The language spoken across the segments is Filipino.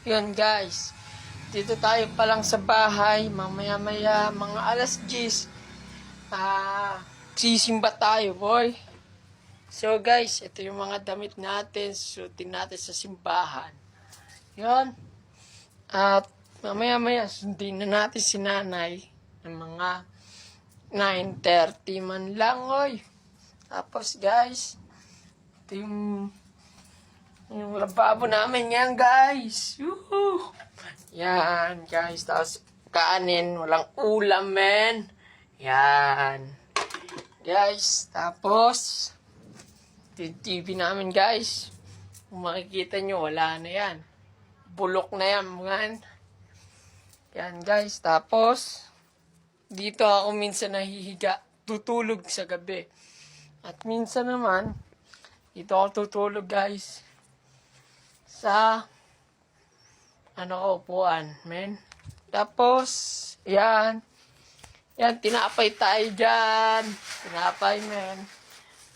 Yun guys, dito tayo pa lang sa bahay, mamaya-maya, mga alas 10, sisimba tayo boy. So guys, ito yung mga damit natin, susutin natin sa simbahan. Yun, at mamaya-maya, sundin na natin si nanay ng mga 9:30 man lang oy. Tapos guys, ito yung lababo namin yan guys. Woohoo! Yan guys, tapos kanin, walang ulam men. Yan. Guys, tapos yung TV namin guys. Kung makikita nyo, wala na yan. Bulok na yan mga. Yan guys, tapos dito ako minsan nahihiga, tutulog sa gabi. At minsan naman, dito ako tutulog guys. Sa upuan, men. Tapos, yan. Yan, tinapay tayo dyan. Tinapay, men.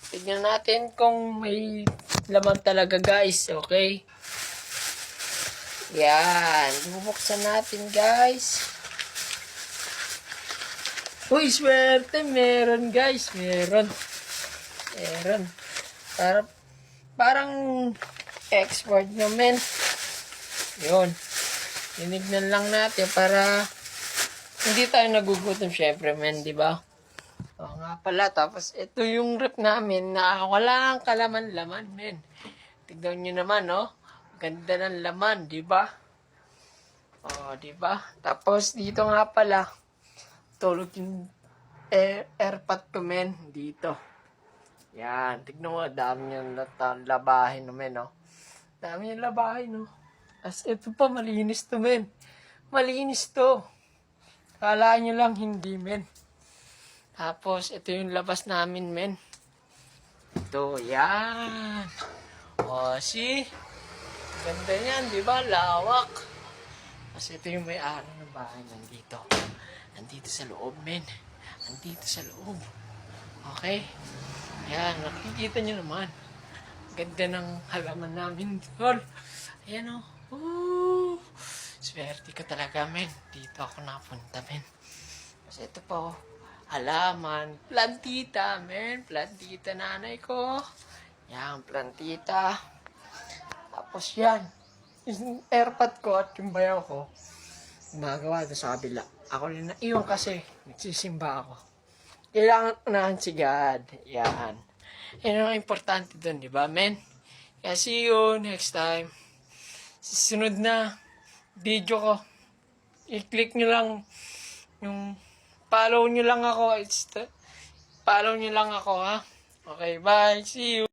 Tignan natin kung may laman talaga, guys. Okay? Yan. Bubuksan natin, guys. Uy, swerte. Meron, guys. Meron. Parang export na, men. Yun. Tinignan lang natin para hindi tayo nagugutom, syempre, men, di ba? O nga pala, tapos ito yung rep namin na walang kalaman-laman, men. Tignan nyo naman, no? Ganda ng laman, di ba? O, di ba? Tapos dito nga pala, tulog yung airpot ko, men, dito. Yan, tignan mo, dami yung labahin, no, men, no? Dami yung labahin, no? As ito pa, malinis to, men. Malinis to. Kala nyo lang hindi, men. Tapos, ito yung labas namin, men. Ito, yan. O, see? Ganda yan, di ba? Lawak. Kasi ito yung may-ari ng bahay nandito. Nandito sa loob, men. Nandito sa loob. Okay? Yan, nakikita nyo naman. Ganda ng halaman namin, tol. Ayan, o. Ooh, swerte ko talaga, men. Dito ako napunta, men. Kasi ito po, halaman, plantita, men. Plantita nanay ko. Yan, plantita. Tapos yan, yung airpot ko at yung bayaw ko, gumagawa doon sa kabila. Ako rin na iyon kasi, nagsisimba ako. Kailangan unahan si God. Yan. Yan ang importante doon, di ba, men? Kaya see you next time. Susunod na video ko, i-click nyo lang yung follow nyo lang ako. Follow nyo lang ako, ha? Okay, bye. See you.